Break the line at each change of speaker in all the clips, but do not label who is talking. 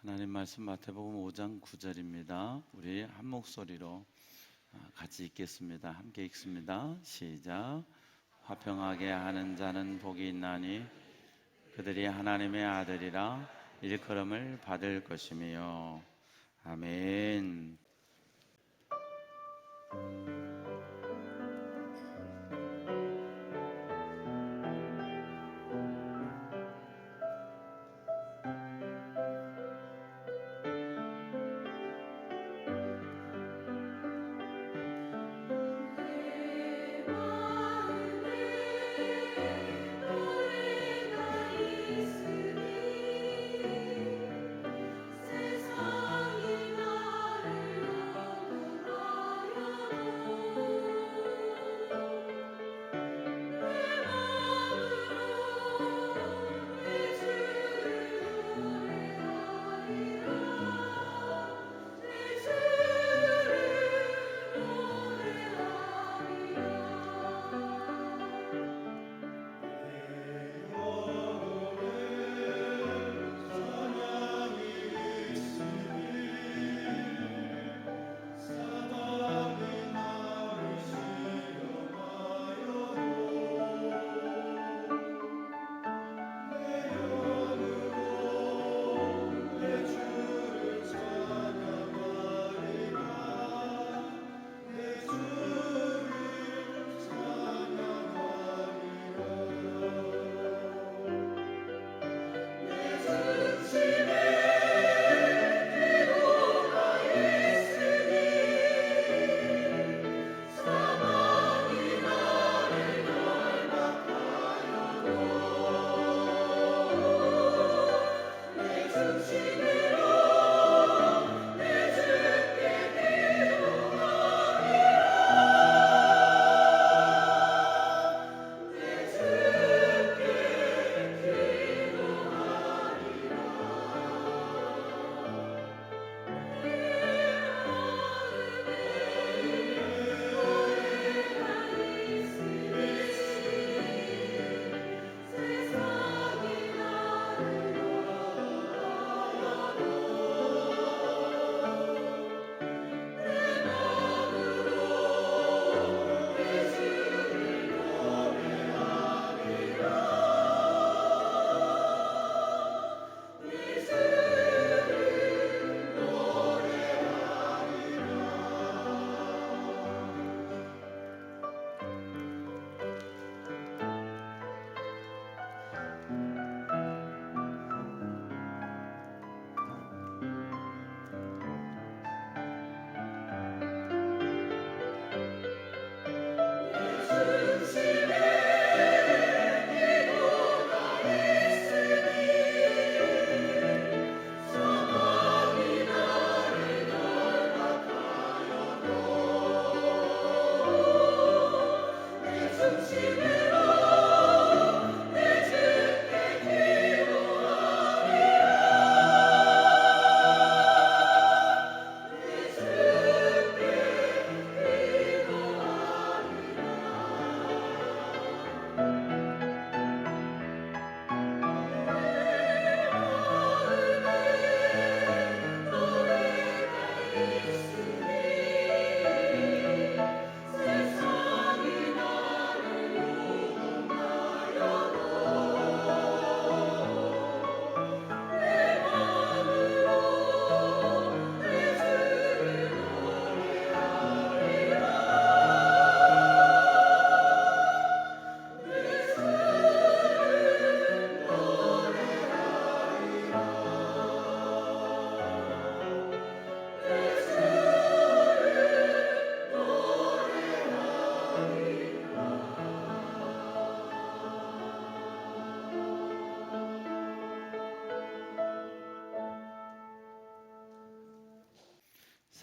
하나님 말씀 마태복음 5장 9절입니다. 우리 한 목소리로 같이 읽겠습니다. 함께 읽습니다. 시작. 화평하게 하는 자는 복이 있나니 그들이 하나님의 아들이라 일컬음을 받을 것이며. 아멘.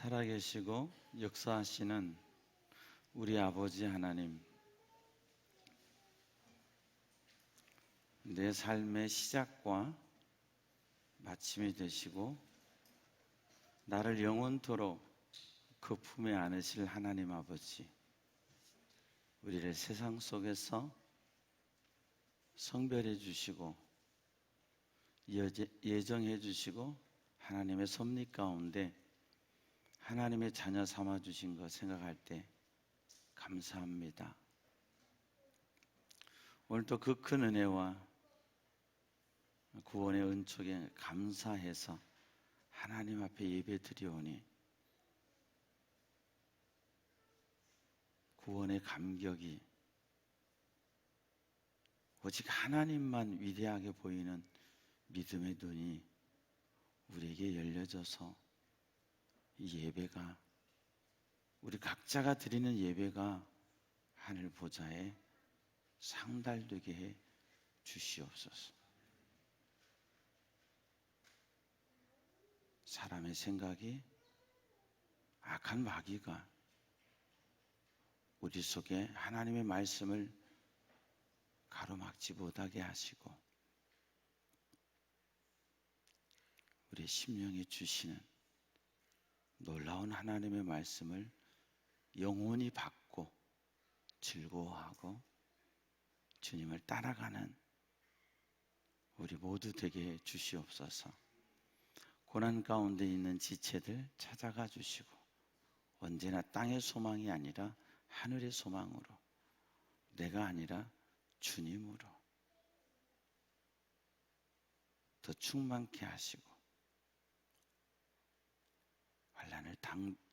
살아계시고 역사하시는 우리 아버지 하나님, 내 삶의 시작과 마침이 되시고 나를 영원토록 그 품에 안으실 하나님 아버지, 우리를 세상 속에서 성별해 주시고 예정해 주시고 하나님의 섭리 가운데 하나님의 자녀 삼아 주신 것 생각할 때 감사합니다. 오늘도 그 큰 은혜와 구원의 은총에 감사해서 하나님 앞에 예배 드리오니 구원의 감격이 오직 하나님만 위대하게 보이는 믿음의 눈이 우리에게 열려져서 이 예배가, 우리 각자가 드리는 예배가 하늘 보좌에 상달되게 해 주시옵소서. 사람의 생각이, 악한 마귀가 우리 속에 하나님의 말씀을 가로막지 못하게 하시고 우리 심령에 주시는 놀라운 하나님의 말씀을 영원히 받고 즐거워하고 주님을 따라가는 우리 모두 되게 해 주시옵소서. 고난 가운데 있는 지체들 찾아가 주시고 언제나 땅의 소망이 아니라 하늘의 소망으로, 내가 아니라 주님으로 더 충만케 하시고 환난을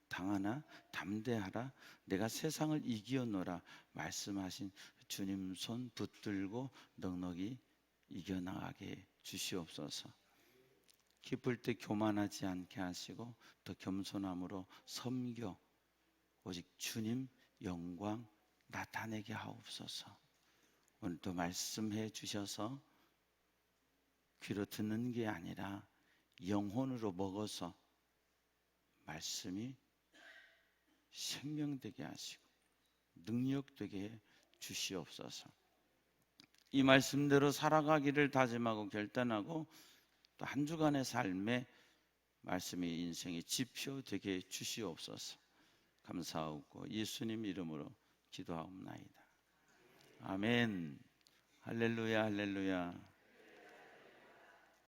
당하나 담대하라, 내가 세상을 이기었노라 말씀하신 주님 손 붙들고 넉넉히 이겨나가게 주시옵소서. 기쁠 때 교만하지 않게 하시고 더 겸손함으로 섬겨 오직 주님 영광 나타내게 하옵소서. 오늘도 말씀해 주셔서 귀로 듣는 게 아니라 영혼으로 먹어서 말씀이 생명되게 하시고 능력되게 해 주시옵소서. 이 말씀대로 살아가기를 다짐하고 결단하고 또 한 주간의 삶에 말씀이 인생의 지표 되게 해 주시옵소서. 감사하고 예수님 이름으로 기도하옵나이다. 아멘. 할렐루야, 할렐루야.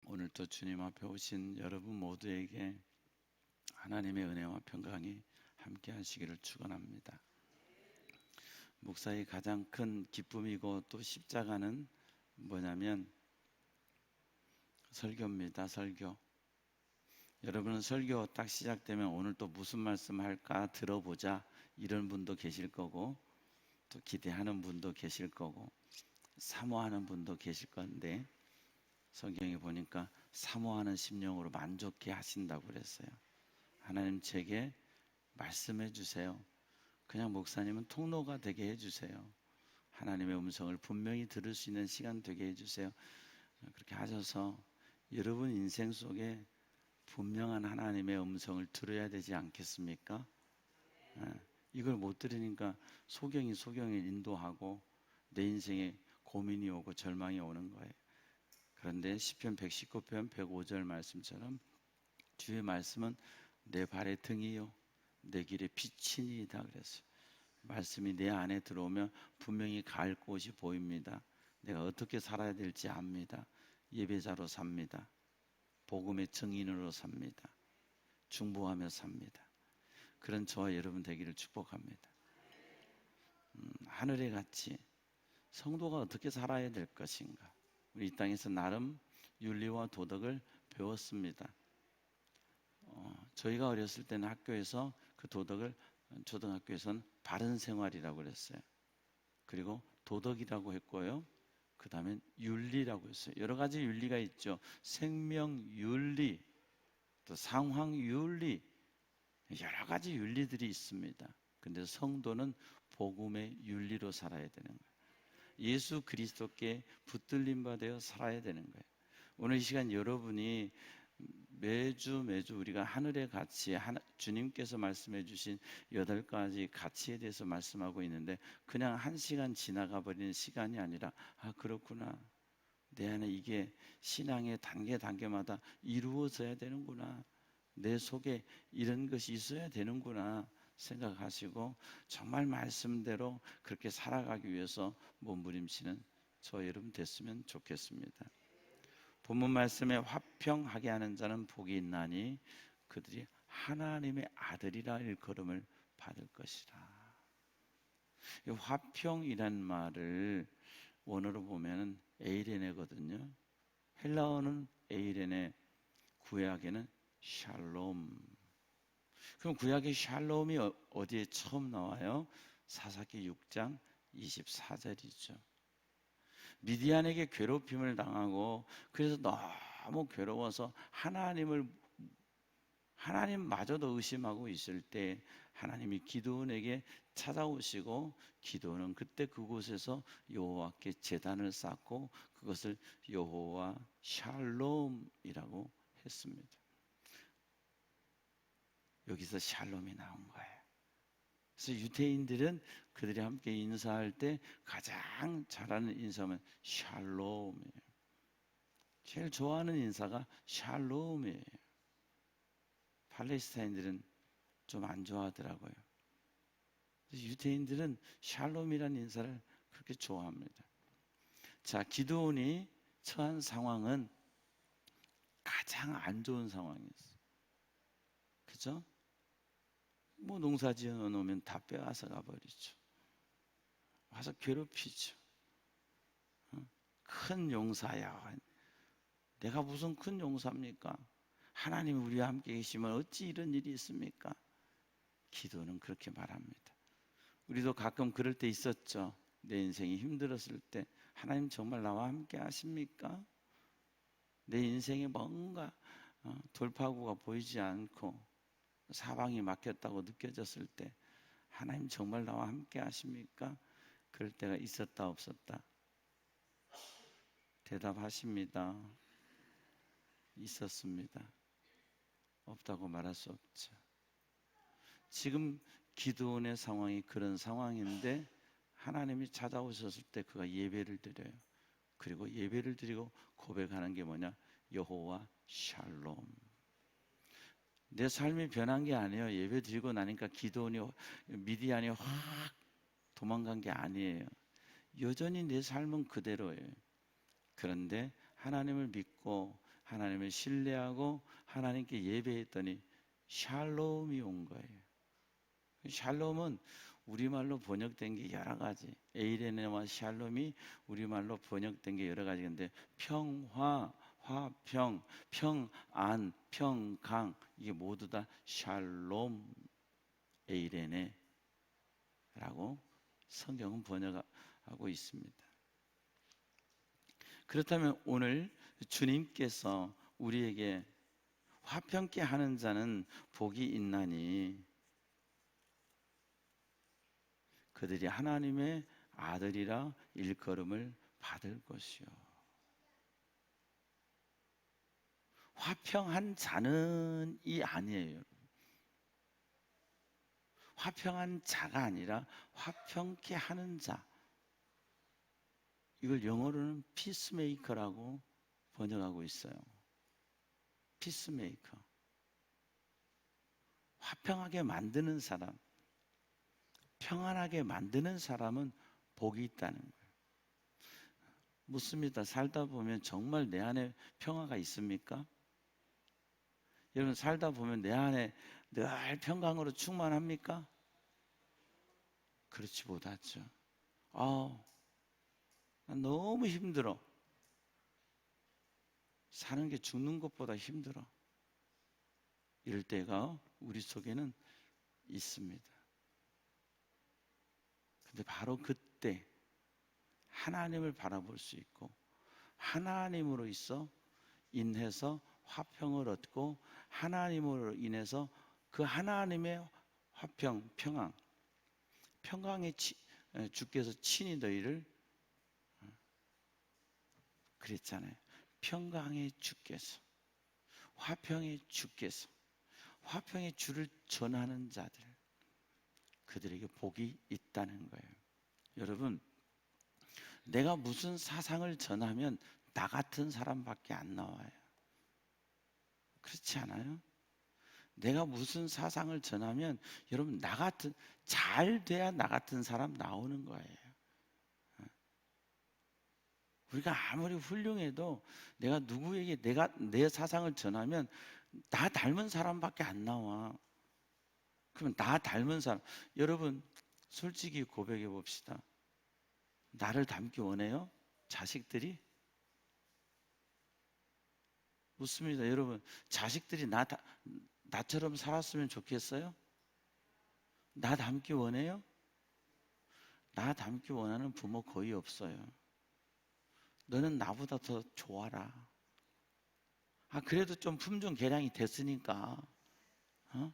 오늘도 주님 앞에 오신 여러분 모두에게 하나님의 은혜와 평강이 함께 하시기를 축원합니다. 목사의 가장 큰 기쁨이고 또 십자가는 뭐냐면 설교입니다. 설교. 여러분은 설교 딱 시작되면 오늘 또 무슨 말씀 할까 들어보자 이런 분도 계실 거고 또 기대하는 분도 계실 거고 사모하는 분도 계실 건데 성경에 보니까 사모하는 심령으로 만족해 하신다고 그랬어요. 하나님 제게 말씀해 주세요. 그냥 목사님은 통로가 되게 해주세요. 하나님의 음성을 분명히 들을 수 있는 시간 되게 해주세요. 그렇게 하셔서 여러분 인생 속에 분명한 하나님의 음성을 들어야 되지 않겠습니까? 이걸 못 들으니까 소경을 인도하고 내 인생에 고민이 오고 절망이 오는 거예요. 그런데 시편 119편 105절 말씀처럼 주의 말씀은 내 발의 등이요 내 길의 빛이니이다 그랬어요. 말씀이 내 안에 들어오면 분명히 갈 곳이 보입니다. 내가 어떻게 살아야 될지 압니다. 예배자로 삽니다. 복음의 증인으로 삽니다. 중보하며 삽니다. 그런 저와 여러분 되기를 축복합니다. 하늘에 같이 성도가 어떻게 살아야 될 것인가. 우리 이 땅에서 나름 윤리와 도덕을 배웠습니다. 저희가 어렸을 때는 학교에서 그 도덕을 초등학교에서는 바른 생활이라고 그랬어요. 그리고 도덕이라고 했고요. 그 다음에 윤리라고 했어요. 여러 가지 윤리가 있죠. 생명윤리, 또 상황윤리, 여러 가지 윤리들이 있습니다. 근데 성도는 복음의 윤리로 살아야 되는 거예요. 예수 그리스도께 붙들림 받아 살아야 되는 거예요. 오늘 이 시간 여러분이 매주 우리가 하늘의 가치, 주님께서 말씀해 주신 8가지 가치에 대해서 말씀하고 있는데 그냥 1시간 지나가 버리는 시간이 아니라 그렇구나. 내 안에 이게 신앙의 단계마다 이루어져야 되는구나. 내 속에 이런 것이 있어야 되는구나 생각하시고 정말 말씀대로 그렇게 살아가기 위해서 몸부림치는 저 여러분 됐으면 좋겠습니다. 본문 말씀에 화평하게 하는 자는 복이 있나니 그들이 하나님의 아들이라 일컬음을 받을 것이라. 이 화평이란 말을 원어로 보면은 에이레네거든요. 헬라어는 에이레네, 구약에는 샬롬. 그럼 구약의 샬롬이 어디에 처음 나와요? 사사기 6장 24절이죠. 미디안에게 괴롭힘을 당하고 그래서 너무 괴로워서 하나님마저도 의심하고 있을 때 하나님이 기드온에게 찾아오시고 기드온은 그때 그곳에서 여호와께 제단을 쌓고 그것을 여호와 샬롬이라고 했습니다. 여기서 샬롬이 나온 거예요. 그래서 유대인들은 그들이 함께 인사할 때 가장 잘하는 인사는 샬롬이에요. 제일 좋아하는 인사가 샬롬이에요. 팔레스타인들은 좀 안 좋아하더라고요. 유대인들은 샬롬이라는 인사를 그렇게 좋아합니다. 자, 기드온이 처한 상황은 가장 안 좋은 상황이었어요. 그죠? 뭐 농사 지어 놓으면 다 빼앗아 가버리죠. 와서 괴롭히죠. 큰 용사야. 내가 무슨 큰 용사입니까? 하나님이 우리와 함께 계시면 어찌 이런 일이 있습니까? 기도는 그렇게 말합니다. 우리도 가끔 그럴 때 있었죠. 내 인생이 힘들었을 때 하나님 정말 나와 함께 하십니까? 내 인생에 뭔가 돌파구가 보이지 않고 사방이 막혔다고 느껴졌을 때 하나님 정말 나와 함께 하십니까? 그럴 때가 있었다 없었다? 대답하십니다. 있었습니다. 없다고 말할 수 없죠. 지금 기드온의 상황이 그런 상황인데 하나님이 찾아오셨을 때 그가 예배를 드려요. 그리고 예배를 드리고 고백하는 게 뭐냐? 여호와 샬롬. 내 삶이 변한 게 아니에요. 예배 드리고 나니까 기드온이 미디안이 확 도망간 게 아니에요. 여전히 내 삶은 그대로예요. 그런데 하나님을 믿고 하나님을 신뢰하고 하나님께 예배했더니 샬롬이 온 거예요. 샬롬은 우리말로 번역된 게 여러 가지. 에이레네와 샬롬이 우리말로 번역된 게 여러 가지인데 평화, 화평, 평안, 평강 이게 모두 다 샬롬 에이레네라고 성경은 번역하고 있습니다. 그렇다면 오늘 주님께서 우리에게 화평케 하는 자는 복이 있나니 그들이 하나님의 아들이라 일컬음을 받을 것이요. 화평한 자는 이 아니에요. 화평한 자가 아니라 화평케 하는 자. 이걸 영어로는 피스메이커라고 번역하고 있어요. 피스메이커. 화평하게 만드는 사람, 평안하게 만드는 사람은 복이 있다는 거예요. 묻습니다. 살다 보면 정말 내 안에 평화가 있습니까? 여러분 살다 보면 내 안에 늘 평강으로 충만합니까? 그렇지 못하죠. 난 너무 힘들어. 사는 게 죽는 것보다 힘들어. 이럴 때가 우리 속에는 있습니다. 근데 바로 그때 하나님을 바라볼 수 있고 하나님으로 인해서 화평을 얻고 하나님으로 인해서 그 하나님의 화평, 평강의 주께서 친히 너희를 그랬잖아요. 평강의 주께서, 화평의 주께서, 화평의 주를 전하는 자들, 그들에게 복이 있다는 거예요. 여러분, 내가 무슨 사상을 전하면 나 같은 사람밖에 안 나와요. 그렇지 않아요? 내가 무슨 사상을 전하면 여러분 잘 돼야 나 같은 사람 나오는 거예요. 우리가 아무리 훌륭해도 내가 누구에게 내 사상을 전하면 나 닮은 사람밖에 안 나와. 그러면 나 닮은 사람, 여러분 솔직히 고백해 봅시다. 나를 닮기 원해요? 자식들이? 묻습니다. 여러분, 자식들이 나처럼 살았으면 좋겠어요? 나 닮기 원해요? 나 닮기 원하는 부모 거의 없어요. 너는 나보다 더 좋아라. 그래도 좀 품종 개량이 됐으니까, 어?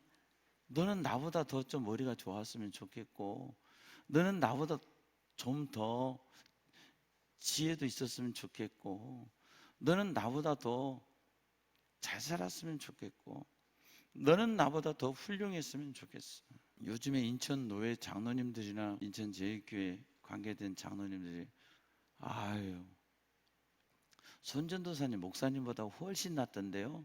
너는 나보다 더 좀 머리가 좋았으면 좋겠고, 너는 나보다 좀 더 지혜도 있었으면 좋겠고, 너는 나보다 더 잘 살았으면 좋겠고, 너는 나보다 더 훌륭했으면 좋겠어. 요즘에 인천 노회 장로님들이나 인천 제일교회 관계된 장로님들이 아유, 손전도사님 목사님보다 훨씬 낫던데요.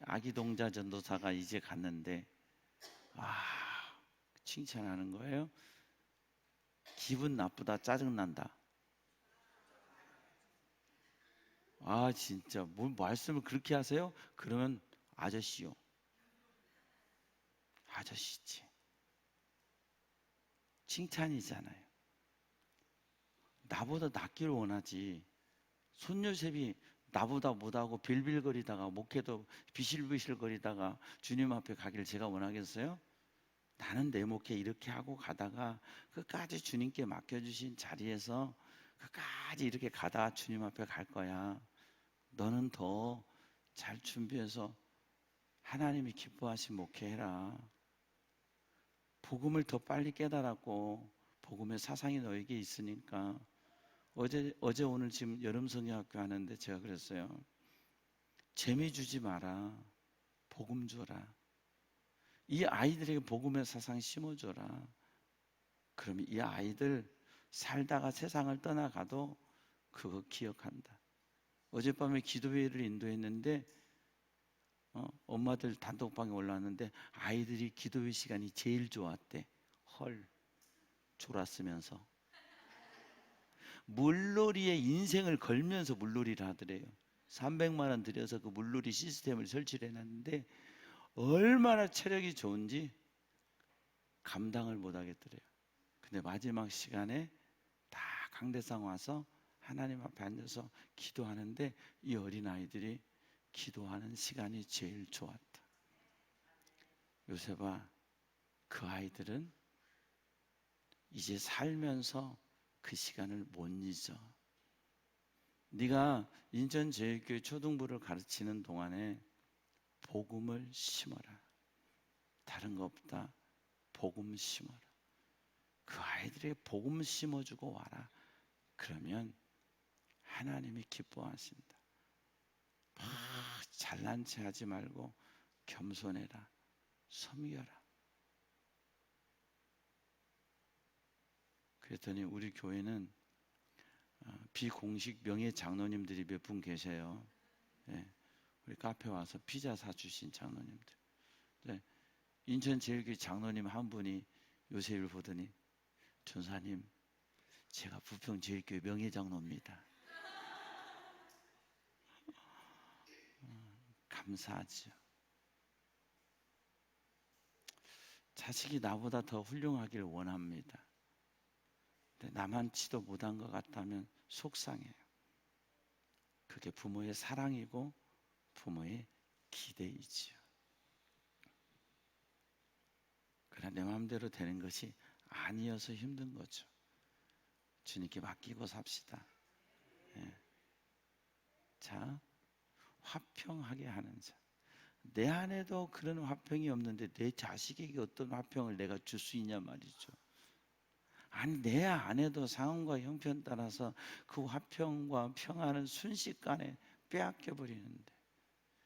아기동자 전도사가 이제 갔는데 칭찬하는 거예요. 기분 나쁘다, 짜증난다. 진짜 뭘 말씀을 그렇게 하세요? 그러면 아저씨요. 아저씨지. 칭찬이잖아요. 나보다 낫기를 원하지. 손요셉이 나보다 못하고 빌빌거리다가 목회도 비실비실거리다가 주님 앞에 가기를 제가 원하겠어요? 나는 내 목회 이렇게 하고 가다가 끝까지 주님께 맡겨주신 자리에서 끝까지 이렇게 가다 주님 앞에 갈 거야. 너는 더 잘 준비해서 하나님이 기뻐하신 목회해라. 복음을 더 빨리 깨달았고 복음의 사상이 너에게 있으니까 어제 오늘 지금 여름 성경학교 하는데 제가 그랬어요. 재미 주지 마라. 복음 줘라. 이 아이들에게 복음의 사상 심어줘라. 그러면 이 아이들 살다가 세상을 떠나가도 그거 기억한다. 어젯밤에 기도회를 인도했는데 엄마들 단톡방에 올라왔는데 아이들이 기도회 시간이 제일 좋았대. 헐, 졸았으면서 물놀이에 인생을 걸면서 물놀이를 하더래요. 300만 원 들여서 그 물놀이 시스템을 설치를 해놨는데 얼마나 체력이 좋은지 감당을 못 하겠더래요. 근데 마지막 시간에 다 강대상 와서 하나님 앞에 앉아서 기도하는데 이 어린아이들이 기도하는 시간이 제일 좋았다. 요셉아, 그 아이들은 이제 살면서 그 시간을 못 잊어. 네가 인천제일교회 초등부를 가르치는 동안에 복음을 심어라. 다른 거 없다. 복음 심어라. 그 아이들에게 복음 심어주고 와라. 그러면 하나님이 기뻐하신다. 막 잘난 체 하지 말고 겸손해라. 섬겨라. 그랬더니 우리 교회는 비공식 명예 장로님들이 몇 분 계세요. 예, 우리 카페 와서 피자 사주신 장로님들. 네, 인천제일교회 장로님 한 분이 요셉을 보더니 전사님, 제가 부평제일교회 명예 장로입니다. 감사하죠. 자식이 나보다 더 훌륭하길 원합니다. 근데 나만치도 못한 것 같다면 속상해요. 그게 부모의 사랑이고 부모의 기대이지요. 그러나 내 마음대로 되는 것이 아니어서 힘든 거죠. 주님께 맡기고 삽시다. 예. 자, 화평하게 하는 자. 내 안에도 그런 화평이 없는데 내 자식에게 어떤 화평을 내가 줄 수 있냐 말이죠. 아니, 내 안에도 상황과 형편 따라서 그 화평과 평안을 순식간에 빼앗겨 버리는데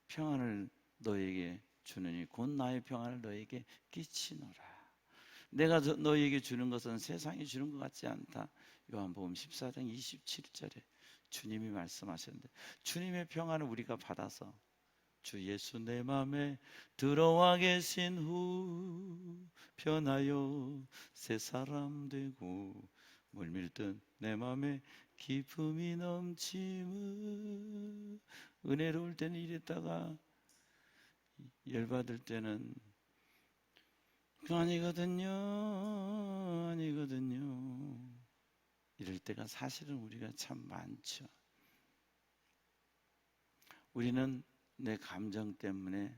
평안을 너에게 주느니 곧 나의 평안을 너에게 끼치노라. 내가 너에게 주는 것은 세상이 주는 것 같지 않다. 요한복음 14장 27절에 주님이 말씀하셨는데 주님의 평안을 우리가 받아서 주 예수 내 맘에 들어와 계신 후 변하여 새 사람 되고 물밀듯 내 맘에 기쁨이 넘치는, 은혜로울 때는 이랬다가 열받을 때는 아니거든요, 아니거든요, 이럴 때가 사실은 우리가 참 많죠. 우리는 내 감정 때문에,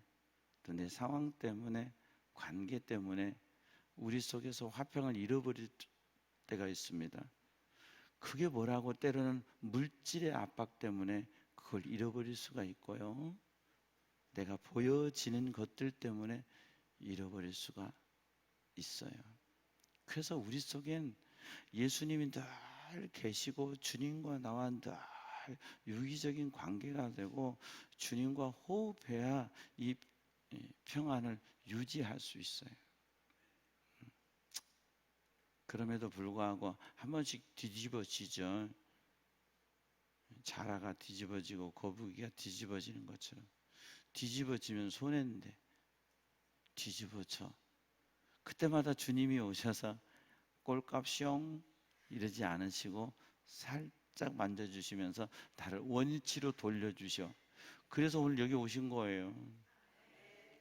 또 내 상황 때문에, 관계 때문에 우리 속에서 화평을 잃어버릴 때가 있습니다. 그게 뭐라고, 때로는 물질의 압박 때문에 그걸 잃어버릴 수가 있고요, 내가 보여지는 것들 때문에 잃어버릴 수가 있어요. 그래서 우리 속엔 예수님이 늘 계시고 주님과 나와 늘 유기적인 관계가 되고 주님과 호흡해야 이 평안을 유지할 수 있어요. 그럼에도 불구하고 한 번씩 뒤집어지죠. 자라가 뒤집어지고 거북이가 뒤집어지는 것처럼 뒤집어지면 손해인데 뒤집어져. 그때마다 주님이 오셔서 꼴값숑 이러지 않으시고 살짝 만져주시면서 나를 원위치로 돌려주셔. 그래서 오늘 여기 오신 거예요.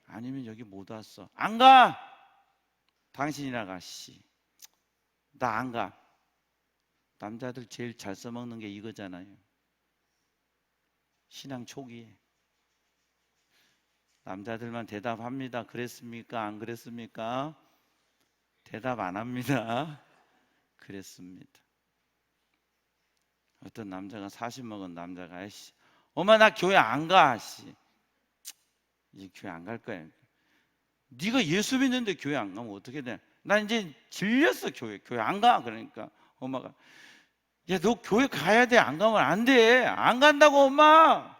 아니면 여기 못 왔어. 안 가! 당신이나 가. 나 안 가. 남자들 제일 잘 써먹는 게 이거잖아요. 신앙 초기에 남자들만 대답합니다. 그랬습니까? 안 그랬습니까? 대답 안 합니다. 그랬습니다. 어떤 남자가 40 먹은 남자가 엄마 나 교회 안 가. 이제 교회 안 갈 거야. 네가 예수 믿는데 교회 안 가면 어떻게 돼? 나 이제 질렸어. 교회 안 가. 그러니까 엄마가 야 너 교회 가야 돼. 안 가면 안 돼. 안 간다고 엄마.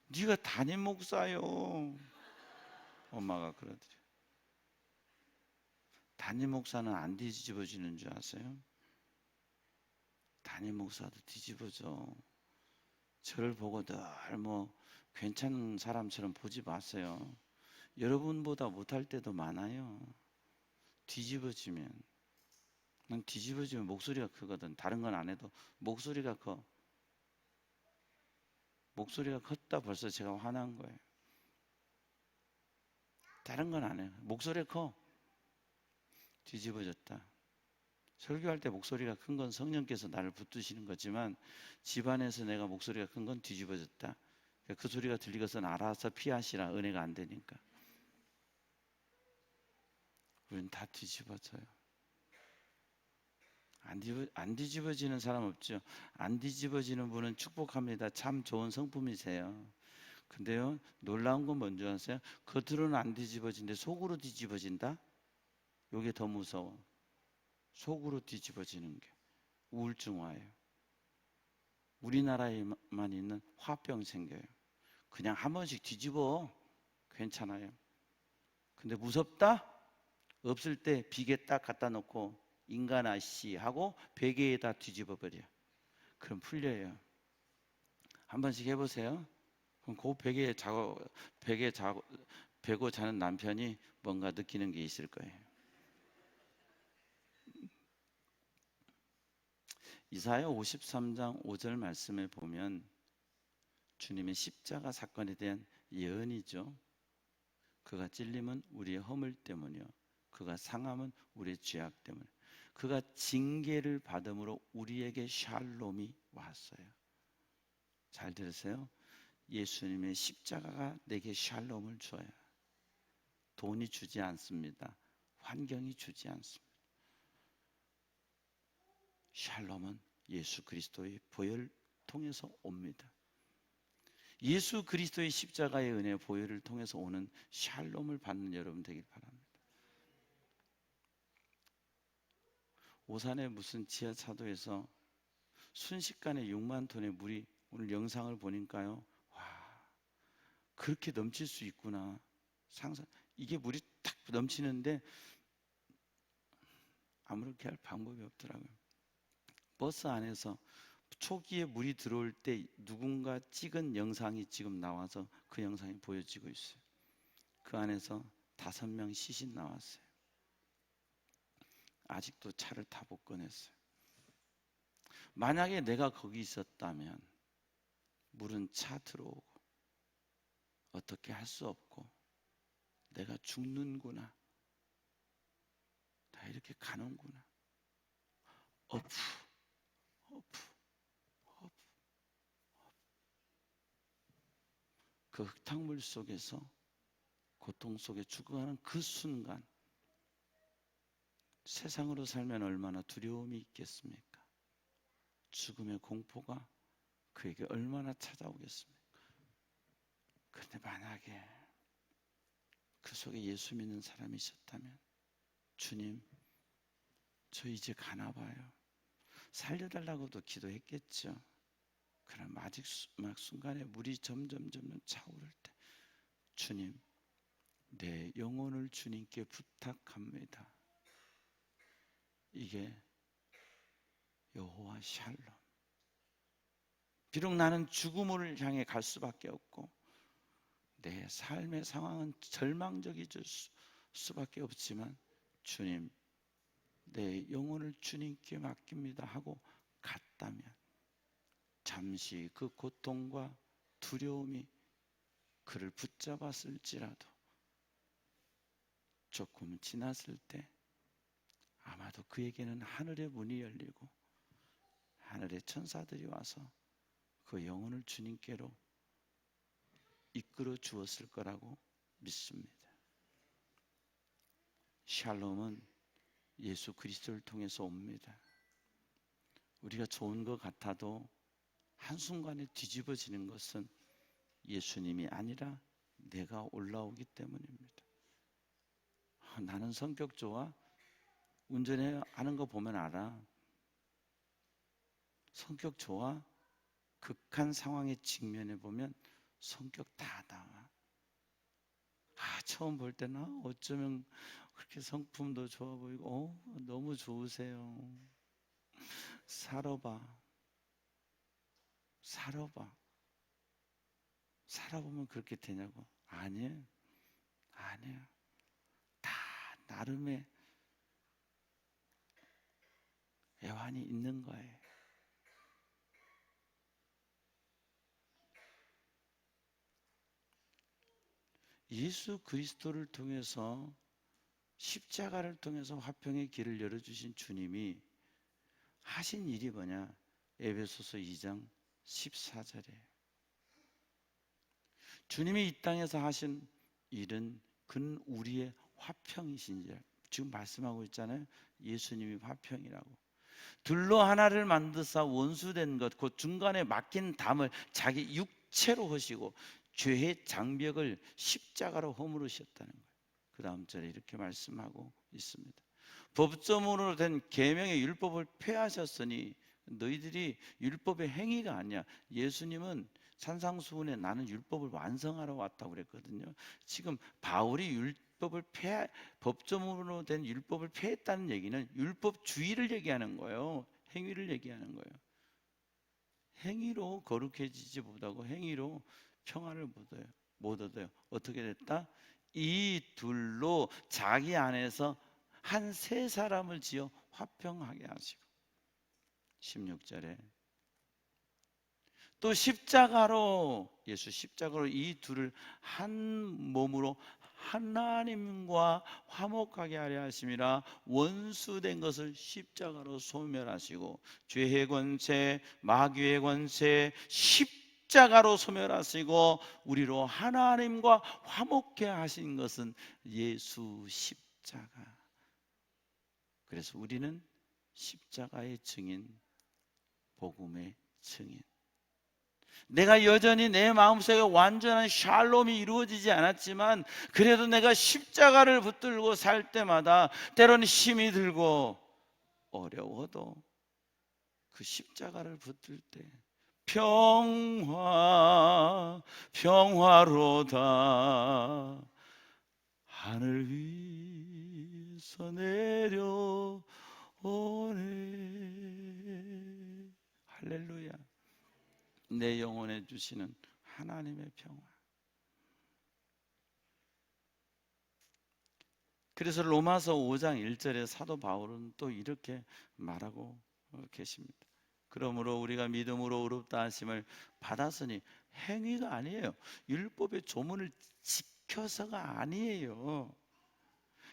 네가 담임 목사요. 엄마가 그러더래. 담임 목사는 안 뒤집어지는 줄 아세요? 담임 목사도 뒤집어져. 저를 보고 늘 괜찮은 사람처럼 보지 마세요. 여러분보다 못할 때도 많아요. 뒤집어지면. 난 뒤집어지면 목소리가 크거든. 다른 건 안 해도 목소리가 커. 목소리가 컸다 벌써 제가 화난 거예요. 다른 건 안 해요. 목소리가 커. 뒤집어졌다. 설교할 때 목소리가 큰 건 성령께서 나를 붙드시는 거지만 집안에서 내가 목소리가 큰 건 뒤집어졌다. 그 소리가 들리고선 알아서 피하시라. 은혜가 안 되니까. 우리는 다 뒤집어져요. 안 뒤집어지는 사람 없죠. 안 뒤집어지는 분은 축복합니다. 참 좋은 성품이세요. 근데요, 놀라운 건 뭔지 아세요? 겉으로는 안 뒤집어진데 속으로 뒤집어진다? 이게 더 무서워. 속으로 뒤집어지는 게 우울증 와요. 우리나라에만 있는 화병 생겨요. 그냥 한 번씩 뒤집어. 괜찮아요. 근데 무섭다? 없을 때 비계 딱 갖다 놓고 인간아 씨 하고 베개에다 뒤집어 버려. 그럼 풀려요. 한 번씩 해보세요. 그럼 그 베고 자는 남편이 뭔가 느끼는 게 있을 거예요. 이사야 53장 5절 말씀에 보면 주님의 십자가 사건에 대한 예언이죠. 그가 찔림은 우리의 허물 때문이요, 그가 상함은 우리의 죄악 때문에, 그가 징계를 받음으로 우리에게 샬롬이 왔어요. 잘 들으세요. 예수님의 십자가가 내게 샬롬을 줘요. 돈이 주지 않습니다. 환경이 주지 않습니다. 샬롬은 예수 그리스도의 보혈을 통해서 옵니다. 예수 그리스도의 십자가의 은혜 보혈을 통해서 오는 샬롬을 받는 여러분 되길 바랍니다. 오산의 무슨 지하차도에서 순식간에 6만 톤의 물이, 오늘 영상을 보니까요, 와, 그렇게 넘칠 수 있구나. 이게 물이 탁 넘치는데 아무렇게 할 방법이 없더라고요. 버스 안에서 초기에 물이 들어올 때 누군가 찍은 영상이 지금 나와서 그 영상이 보여지고 있어요. 그 안에서 5명 시신 나왔어요. 아직도 차를 다 못 꺼냈어요. 만약에 내가 거기 있었다면 물은 차 들어오고 어떻게 할 수 없고 내가 죽는구나, 다 이렇게 가는구나. 어프 어프 어프. 그 흙탕물 속에서 고통 속에 죽어가는 그 순간, 세상으로 살면 얼마나 두려움이 있겠습니까? 죽음의 공포가 그에게 얼마나 찾아오겠습니까? 그런데 만약에 그 속에 예수 믿는 사람이 있었다면, 주님, 저 이제 가나 봐요. 살려달라고도 기도했겠죠. 그러나 마지막 순간에 물이 점점 차오를 때, 주님, 내 영혼을 주님께 부탁합니다. 이게 여호와 샬롬. 비록 나는 죽음을 향해 갈 수밖에 없고 내 삶의 상황은 절망적일 수밖에 없지만, 주님, 내 영혼을 주님께 맡깁니다 하고 갔다면, 잠시 그 고통과 두려움이 그를 붙잡았을지라도 조금 지났을 때 아마도 그에게는 하늘의 문이 열리고 하늘의 천사들이 와서 그 영혼을 주님께로 이끌어 주었을 거라고 믿습니다. 샬롬은 예수 그리스도를 통해서 옵니다. 우리가 좋은 것 같아도 한순간에 뒤집어지는 것은 예수님이 아니라 내가 올라오기 때문입니다. 나는 성격 좋아? 운전하는 거 보면 알아. 성격 좋아? 극한 상황에 직면해 보면 성격 다 나와. 처음 볼 때는 어쩌면 그렇게 성품도 좋아 보이고 너무 좋으세요. 살아봐. 살아보면 그렇게 되냐고. 아니에요. 다 나름의 애환이 있는 거예요. 예수 그리스도를 통해서, 십자가를 통해서 화평의 길을 열어주신 주님이 하신 일이 뭐냐? 에베소서 2장 14절이에요. 주님이 이 땅에서 하신 일은 근 우리의 화평이신지, 지금 말씀하고 있잖아요. 예수님이 화평이라고. 둘로 하나를 만드사 원수된 것, 그 중간에 막힌 담을 자기 육체로 하시고 죄의 장벽을 십자가로 허물으셨다는 거예요. 그 다음 절에 이렇게 말씀하고 있습니다. 법조문으로 된 계명의 율법을 폐하셨으니 너희들이 율법의 행위가 아니야. 예수님은 산상수훈에 나는 율법을 완성하러 왔다고 그랬거든요. 지금 바울이 법조문으로 된 율법을 폐했다는 얘기는 율법주의를 얘기하는 거예요. 행위를 얘기하는 거예요. 행위로 거룩해지지 못하고 행위로 평안을 못 얻어요. 어떻게 됐다? 이 둘로 자기 안에서 한 세 사람을 지어 화평하게 하시고, 16절에 또 예수 십자가로 이 둘을 한 몸으로 하나님과 화목하게 하려 하심이라. 원수된 것을 십자가로 소멸하시고 죄의 권세, 마귀의 권세 십자가로 소멸하시고 우리로 하나님과 화목해 하신 것은 예수 십자가. 그래서 우리는 십자가의 증인, 복음의 증인. 내가 여전히 내 마음속에 완전한 샬롬이 이루어지지 않았지만, 그래도 내가 십자가를 붙들고 살 때마다 때로는 힘이 들고 어려워도 그 십자가를 붙들 때 평화로다 하늘 위에서 내려오네. 할렐루야. 내 영혼에 주시는 하나님의 평화. 그래서 로마서 5장 1절에 사도 바울은 또 이렇게 말하고 계십니다. 그러므로 우리가 믿음으로 의롭다 하심을 받았으니, 행위가 아니에요. 율법의 조문을 지켜서가 아니에요.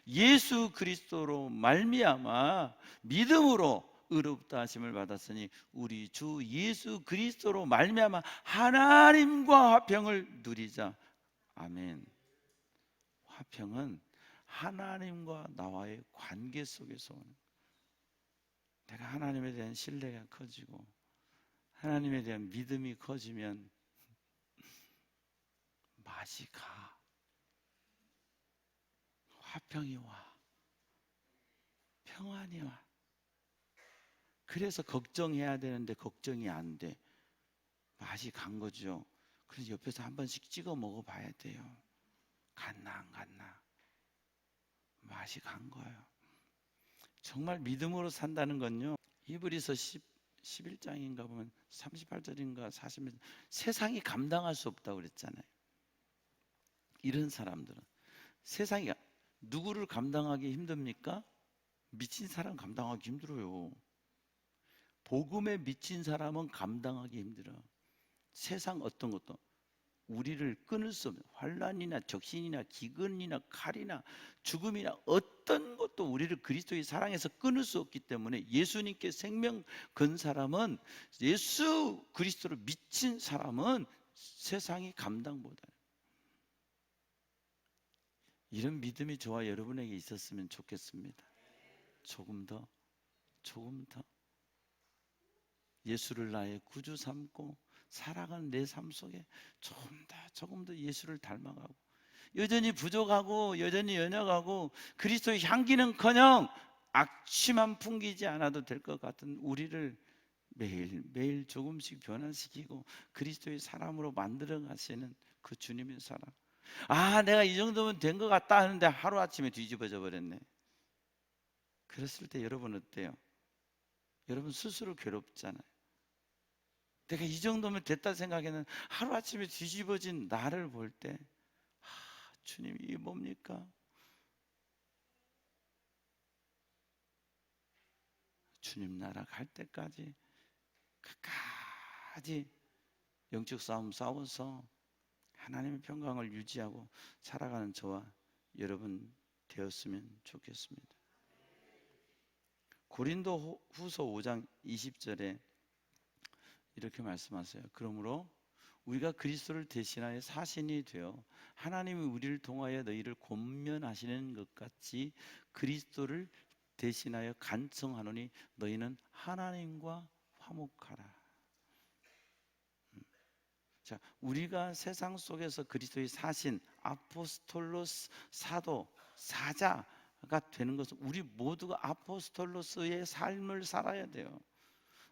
예수 그리스도로 말미암아 믿음으로 의롭다 하심을 받았으니 우리 주 예수 그리스도로 말미암아 하나님과 화평을 누리자. 아멘. 화평은 하나님과 나와의 관계 속에서 오는, 내가 하나님에 대한 신뢰가 커지고 하나님에 대한 믿음이 커지면 맛이 가. 화평이 와. 평안이 와. 그래서 걱정해야 되는데 걱정이 안 돼. 맛이 간 거죠. 그래서 옆에서 한 번씩 찍어 먹어봐야 돼요. 갔나 안 갔나. 맛이 간 거예요. 정말 믿음으로 산다는 건요, 히브리서 11장인가 보면 38절인가 40절, 세상이 감당할 수 없다고 그랬잖아요. 이런 사람들은 세상이 누구를 감당하기 힘듭니까? 미친 사람 감당하기 힘들어요. 복음에 미친 사람은 감당하기 힘들어. 세상 어떤 것도 우리를 끊을 수 없는 환난이나 적신이나 기근이나 칼이나 죽음이나 어떤 것도 우리를 그리스도의 사랑에서 끊을 수 없기 때문에, 예수님께 생명 건 사람은, 예수 그리스도로 미친 사람은 세상이 감당 못해요. 이런 믿음이 저와 여러분에게 있었으면 좋겠습니다. 조금 더 예수를 나의 구주 삼고 살아가는 내 삶 속에 조금 더 예수를 닮아가고, 여전히 부족하고 여전히 연약하고 그리스도의 향기는커녕 악취만 풍기지 않아도 될 것 같은 우리를 매일 조금씩 변화시키고 그리스도의 사람으로 만들어 가시는 그 주님의 사랑. 내가 이 정도면 된 것 같다 하는데 하루아침에 뒤집어져 버렸네. 그랬을 때 여러분 어때요? 여러분 스스로 괴롭잖아요. 내가 이 정도면 됐다 생각에는 하루아침에 뒤집어진 나를 볼 때, 주님 이게 뭡니까? 주님 나라 갈 때까지 끝까지 영적 싸움 싸워서 하나님의 평강을 유지하고 살아가는 저와 여러분 되었으면 좋겠습니다. 고린도 후서 5장 20절에 이렇게 말씀하세요. 그러므로 우리가 그리스도를 대신하여 사신이 되어 하나님이 우리를 통하여 너희를 권면하시는 것 같이 그리스도를 대신하여 간청하노니 너희는 하나님과 화목하라. 자, 우리가 세상 속에서 그리스도의 사신, 아포스톨로스, 사도, 사자가 되는 것은 우리 모두가 아포스톨로스의 삶을 살아야 돼요.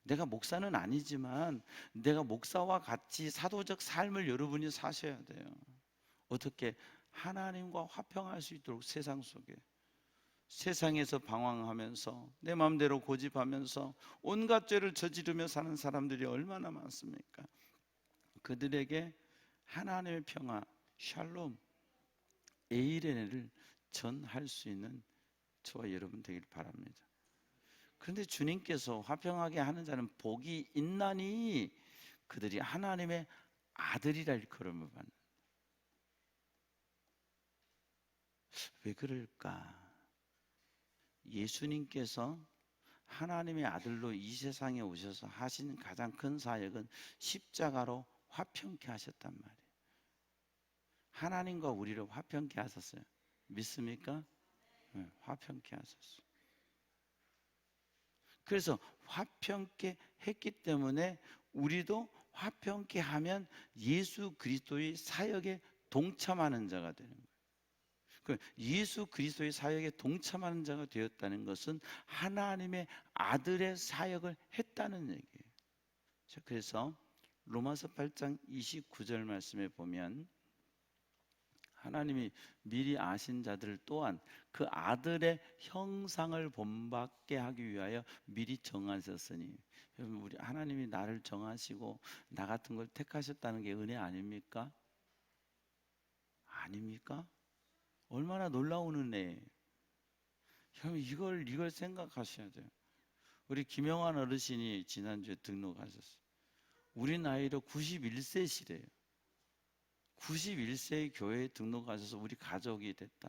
내가 목사는 아니지만 내가 목사와 같이 사도적 삶을 여러분이 사셔야 돼요. 어떻게? 하나님과 화평할 수 있도록. 세상 속에, 세상에서 방황하면서 내 마음대로 고집하면서 온갖 죄를 저지르며 사는 사람들이 얼마나 많습니까? 그들에게 하나님의 평화, 샬롬, 에이레네를 전할 수 있는 저와 여러분 되길 바랍니다. 그런데 주님께서 화평하게 하는 자는 복이 있나니 그들이 하나님의 아들이라 일컬음을 받는. 왜 그럴까? 예수님께서 하나님의 아들로 이 세상에 오셔서 하신 가장 큰 사역은 십자가로 화평케 하셨단 말이에요. 하나님과 우리를 화평케 하셨어요. 믿습니까? 네, 화평케 하셨어요. 그래서 화평케 했기 때문에 우리도 화평케 하면 예수 그리스도의 사역에 동참하는 자가 되는 거예요. 예수 그리스도의 사역에 동참하는 자가 되었다는 것은 하나님의 아들의 사역을 했다는 얘기예요. 그래서 로마서 8장 29절 말씀에 보면 하나님이 미리 아신 자들 또한 그 아들의 형상을 본받게 하기 위하여 미리 정하셨으니. 여러분, 우리 하나님이 나를 정하시고 나 같은 걸 택하셨다는 게 은혜 아닙니까? 아닙니까? 얼마나 놀라운 은혜예요. 여러분, 이걸 생각하셔야 돼요. 우리 김영환 어르신이 지난주에 등록하셨어요. 우리 나이로 91세시래요. 91세의 교회에 등록하셔서 우리 가족이 됐다.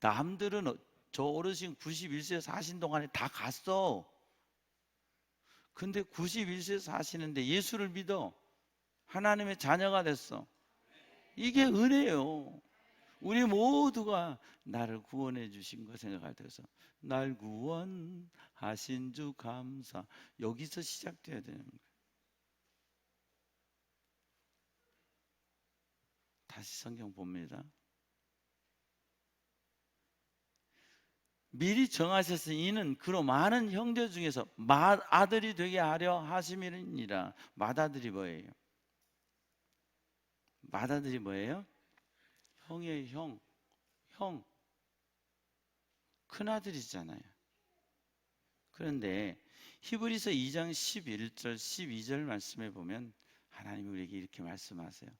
남들은 저 어르신 91세 사신 동안에 다 갔어. 근데 91세 사시는데 예수를 믿어. 하나님의 자녀가 됐어. 이게 은혜예요. 우리 모두가 나를 구원해 주신 거 생각할 때서 날 구원하신 주 감사. 여기서 시작돼야 되는 거예요. 다시 성경 봅니다. 미리 정하셨으니 이는 그로 많은 형제 중에서 맏아들이 되게 하려 하심이니라. 맏아들이 뭐예요? 맏아들이 뭐예요? 형의 형. 큰아들이잖아요. 그런데 히브리서 2장 11절 12절 말씀에 보면 하나님이 우리에게 이렇게 말씀하세요.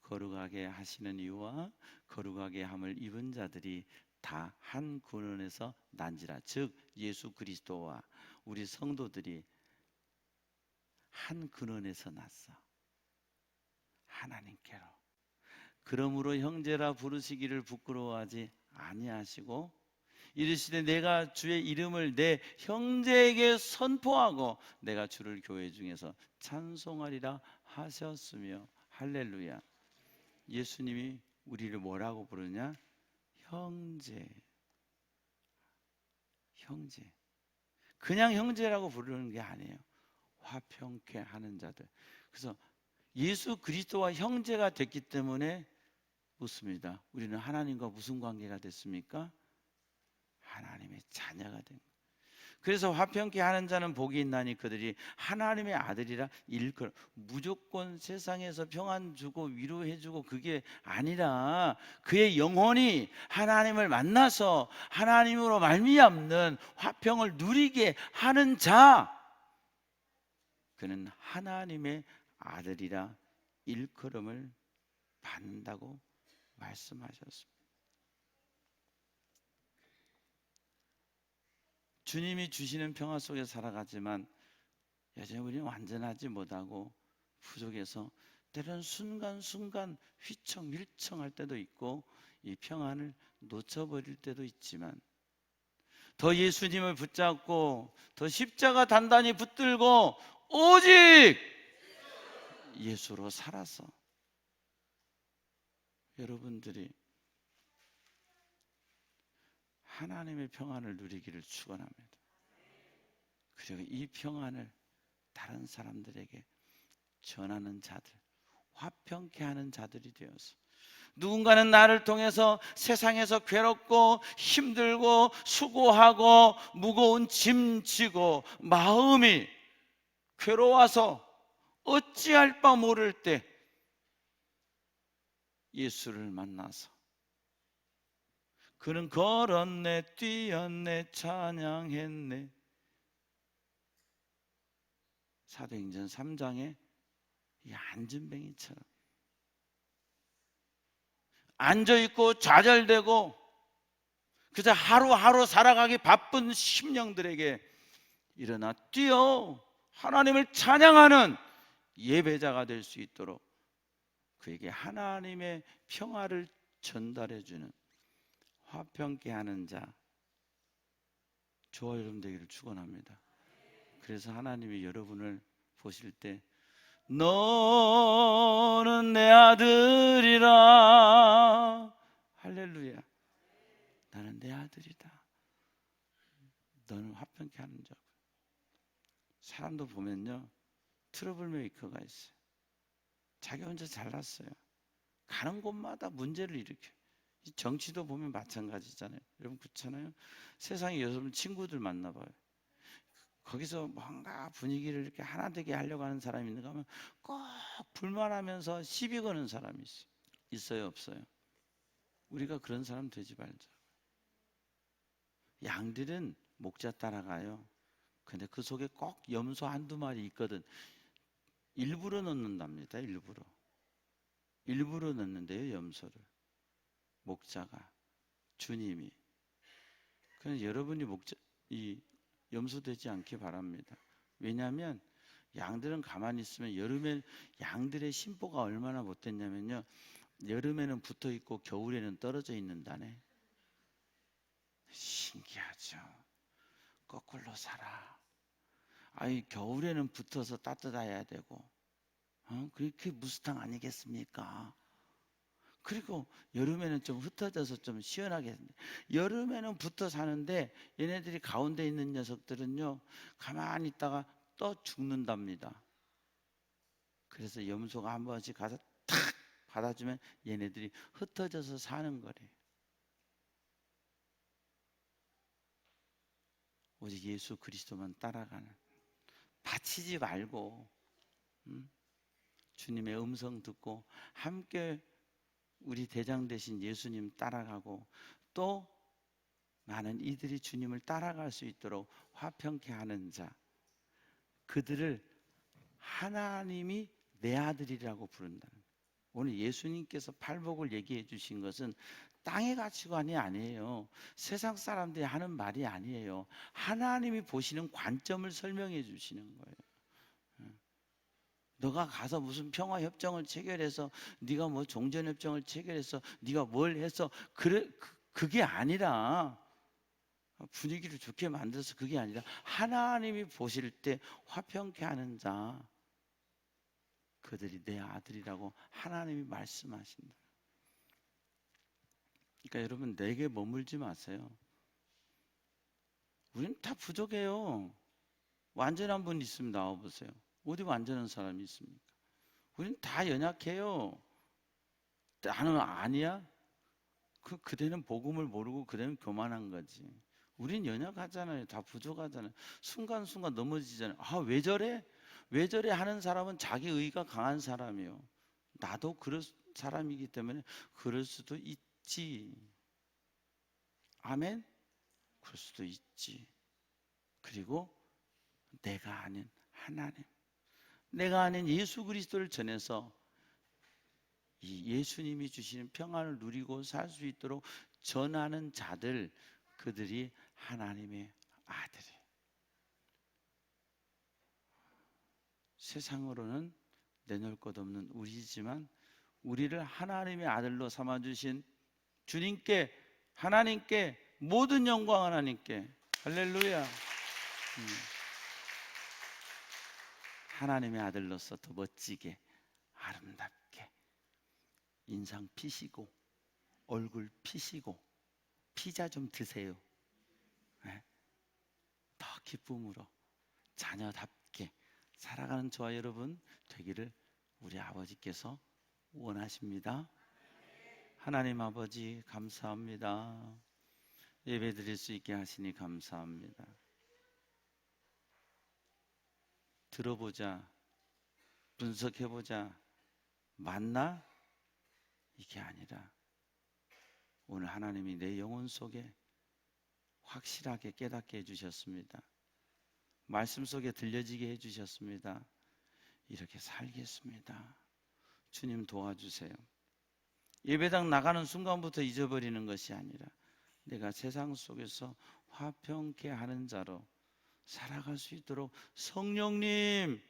거룩하게 하시는 이유와 거룩하게 함을 입은 자들이 다 한 근원에서 난지라. 즉 예수 그리스도와 우리 성도들이 한 근원에서 났어. 하나님께로. 그러므로 형제라 부르시기를 부끄러워하지 아니하시고 이르시되 내가 주의 이름을 내 형제에게 선포하고 내가 주를 교회 중에서 찬송하리라 하셨으며. 할렐루야. 예수님이 우리를 뭐라고 부르냐? 형제. 그냥 형제라고 부르는 게 아니에요. 화평케 하는 자들. 그래서 예수 그리스도와 형제가 됐기 때문에 묻습니다. 우리는 하나님과 무슨 관계가 됐습니까? 하나님의 자녀가 된 거예요. 그래서 화평케 하는 자는 복이 있나니 그들이 하나님의 아들이라 일컬. 무조건 세상에서 평안 주고 위로해 주고 그게 아니라 그의 영혼이 하나님을 만나서 하나님으로 말미암는 화평을 누리게 하는 자, 그는 하나님의 아들이라 일컬음을 받는다고 말씀하셨습니다. 주님이 주시는 평화 속에 살아가지만 여전히 우리는 완전하지 못하고 부족해서 때로는 순간순간 휘청밀청할 때도 있고 이 평안을 놓쳐버릴 때도 있지만 더 예수님을 붙잡고 더 십자가 단단히 붙들고 오직 예수로 살아서 여러분들이 하나님의 평안을 누리기를 축원합니다. 그리고 이 평안을 다른 사람들에게 전하는 자들, 화평케 하는 자들이 되어서 누군가는 나를 통해서 세상에서 괴롭고 힘들고 수고하고 무거운 짐 지고 마음이 괴로워서 어찌할 바 모를 때 예수를 만나서 그는 걸었네 뛰었네 찬양했네. 사도행전 3장에 이 안진뱅이처럼 앉아있고 좌절되고 그저 하루하루 살아가기 바쁜 심령들에게 일어나 뛰어 하나님을 찬양하는 예배자가 될 수 있도록 그에게 하나님의 평화를 전달해주는 화평케 하는 자, 저와 여러분 되기를 축원합니다. 그래서 하나님이 여러분을 보실 때 너는 내 아들이라. 할렐루야. 나는 내 아들이다. 너는 화평케 하는 자. 사람도 보면요 트러블 메이커가 있어요. 자기 혼자 잘났어요. 가는 곳마다 문제를 일으켜요. 정치도 보면 마찬가지잖아요. 여러분 그렇잖아요. 세상에 여러분 친구들 만나봐요. 거기서 뭔가 분위기를 이렇게 하나 되게 하려고 하는 사람이 있는가 하면 꼭 불만하면서 시비 거는 사람이 있어요. 있어요 없어요? 우리가 그런 사람 되지 말자. 양들은 목자 따라가요. 근데 그 속에 꼭 염소 한두 마리 있거든. 일부러 넣는답니다. 일부러 넣는데요 염소를. 목자가 주님이. 그래서 여러분이 염소되지 않기 바랍니다. 왜냐하면 양들은 가만히 있으면 여름에 양들의 심보가 얼마나 못됐냐면요, 여름에는 붙어 있고 겨울에는 떨어져 있는다네. 신기하죠. 거꾸로 살아. 아니, 겨울에는 붙어서 따뜻해야 되고, 그렇게 무스탕 아니겠습니까? 그리고 여름에는 좀 흩어져서 좀 시원하게, 여름에는 붙어 사는데 얘네들이 가운데 있는 녀석들은요, 가만히 있다가 또 죽는답니다. 그래서 염소가 한 번씩 가서 탁 받아주면 얘네들이 흩어져서 사는 거래요. 오직 예수 그리스도만 따라가는, 바치지 말고 주님의 음성 듣고 함께 우리 대장 되신 예수님 따라가고, 또 많은 이들이 주님을 따라갈 수 있도록 화평케 하는 자, 그들을 하나님이 내 아들이라고 부른다는 거예요. 오늘 예수님께서 팔복을 얘기해 주신 것은 땅의 가치관이 아니에요. 세상 사람들이 하는 말이 아니에요. 하나님이 보시는 관점을 설명해 주시는 거예요. 너가 가서 무슨 평화협정을 체결해서, 네가 뭐 종전협정을 체결해서 네가 뭘 해서 그게 아니라, 분위기를 좋게 만들어서 그게 아니라, 하나님이 보실 때 화평케 하는 자, 그들이 내 아들이라고 하나님이 말씀하신다. 그러니까 여러분, 내게 머물지 마세요. 우리는 다 부족해요. 완전한 분 있으면 나와보세요. 어디 완전한 사람이 있습니까? 우리는 다 연약해요. 나는 아니야? 그대는 복음을 모르고 그대는 교만한 거지. 우린 연약하잖아요. 다 부족하잖아요. 순간순간 넘어지잖아요. 왜 저래? 왜 저래 하는 사람은 자기 의가 강한 사람이에요. 나도 그럴 사람이기 때문에 그럴 수도 있지. 아멘? 그럴 수도 있지. 그리고 내가 아는 하나님, 내가 아는 예수 그리스도를 전해서 이 예수님이 주시는 평안을 누리고 살 수 있도록 전하는 자들, 그들이 하나님의 아들이에요. 세상으로는 내놓을 것 없는 우리지만, 우리를 하나님의 아들로 삼아주신 주님께, 하나님께 모든 영광, 하나님께. 할렐루야. 하나님의 아들로서 더 멋지게, 아름답게 인상 피시고 얼굴 피시고 피자 좀 드세요. 네? 더 기쁨으로 자녀답게 살아가는 저와 여러분 되기를 우리 아버지께서 원하십니다. 하나님 아버지, 감사합니다. 예배 드릴 수 있게 하시니 감사합니다. 들어보자, 분석해보자, 맞나? 이게 아니라 오늘 하나님이 내 영혼 속에 확실하게 깨닫게 해주셨습니다. 말씀 속에 들려지게 해주셨습니다. 이렇게 살겠습니다. 주님 도와주세요. 예배당 나가는 순간부터 잊어버리는 것이 아니라 내가 세상 속에서 화평케 하는 자로 살아갈 수 있도록 성령님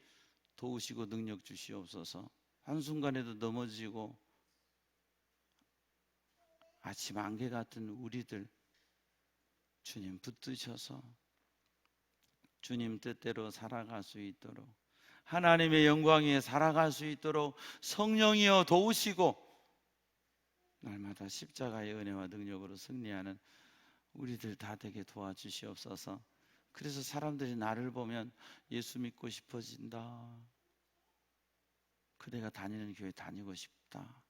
도우시고 능력 주시옵소서. 한순간에도 넘어지고 아침 안개 같은 우리들 주님 붙드셔서 주님 뜻대로 살아갈 수 있도록, 하나님의 영광 위에 살아갈 수 있도록 성령이여 도우시고 날마다 십자가의 은혜와 능력으로 승리하는 우리들 다 되게 도와주시옵소서. 그래서 사람들이 나를 보면 예수 믿고 싶어진다, 그대가 다니는 교회 다니고 싶다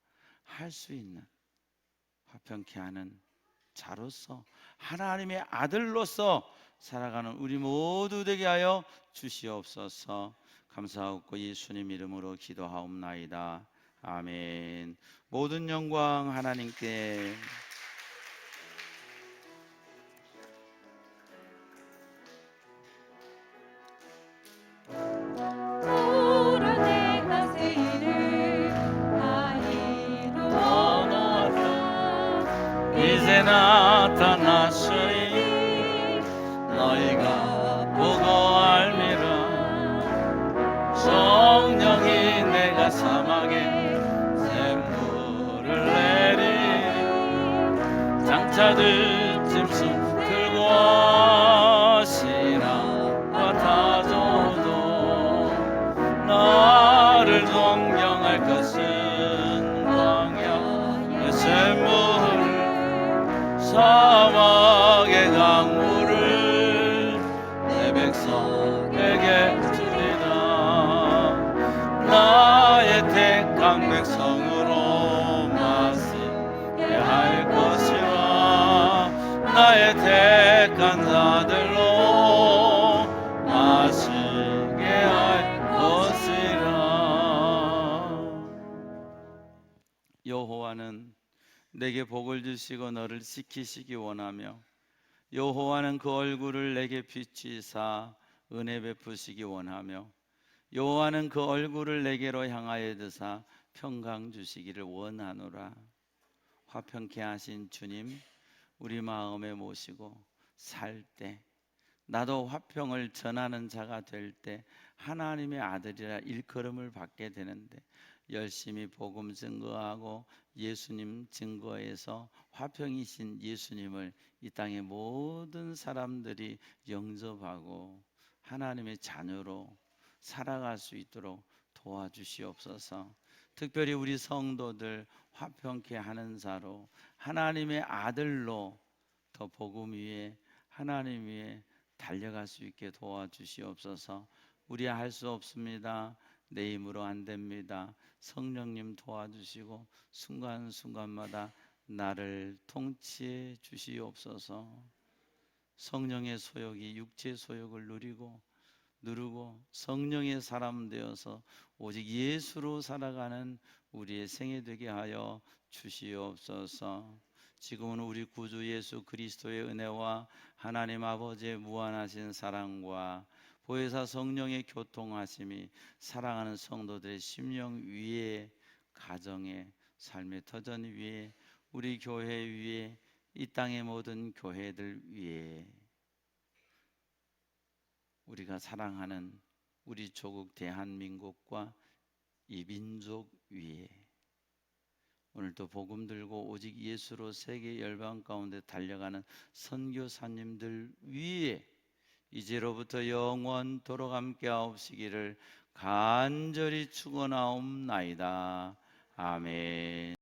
할 수 있는 화평케 하는 자로서, 하나님의 아들로서 살아가는 우리 모두 되게 하여 주시옵소서. 감사하고 예수님 이름으로 기도하옵나이다. 아멘. 모든 영광 하나님께. 이제 나타났으니 너희가 자들 짐승 들고 하시라 같아져도 나를 동경할 것은 광야의 샘물 사막의 강물을 내 백성에게 주리라. 나의 택한 백성으로 마시게 할 것이라. 나의 택한 자들로 마시게 할 것이라. 여호와는 내게 복을 주시고 너를 지키시기 원하며 여호와는 그 얼굴을 내게 비추사 은혜 베푸시기 원하며 여호와는 그 얼굴을 내게로 향하여 드사 평강 주시기를 원하노라. 화평케 하신 주님, 우리 마음에 모시고 살 때, 나도 화평을 전하는 자가 될 때 하나님의 아들이라 일컬음을 받게 되는데, 열심히 복음 증거하고 예수님 증거해서 화평이신 예수님을 이 땅의 모든 사람들이 영접하고 하나님의 자녀로 살아갈 수 있도록 도와주시옵소서. 특별히 우리 성도들 화평케 하는 자로, 하나님의 아들로 더 복음 위에, 하나님 위에 달려갈 수 있게 도와주시옵소서. 우리 할 수 없습니다. 내 힘으로 안 됩니다. 성령님 도와주시고 순간순간마다 나를 통치해 주시옵소서. 성령의 소욕이 육체의 소욕을 누르고 성령의 사람 되어서 오직 예수로 살아가는 우리의 생애 되게 하여 주시옵소서. 지금은 우리 구주 예수 그리스도의 은혜와 하나님 아버지의 무한하신 사랑과 보혜사 성령의 교통하심이 사랑하는 성도들의 심령 위에, 가정의 삶의 터전 위에, 우리 교회 위에, 이 땅의 모든 교회들 위에, 우리가 사랑하는 우리 조국 대한민국과 이 민족 위에, 오늘도 복음 들고 오직 예수로 세계 열방 가운데 달려가는 선교사님들 위에 이제로부터 영원토록 함께 하옵시기를 간절히 축원하옵나이다. 아멘.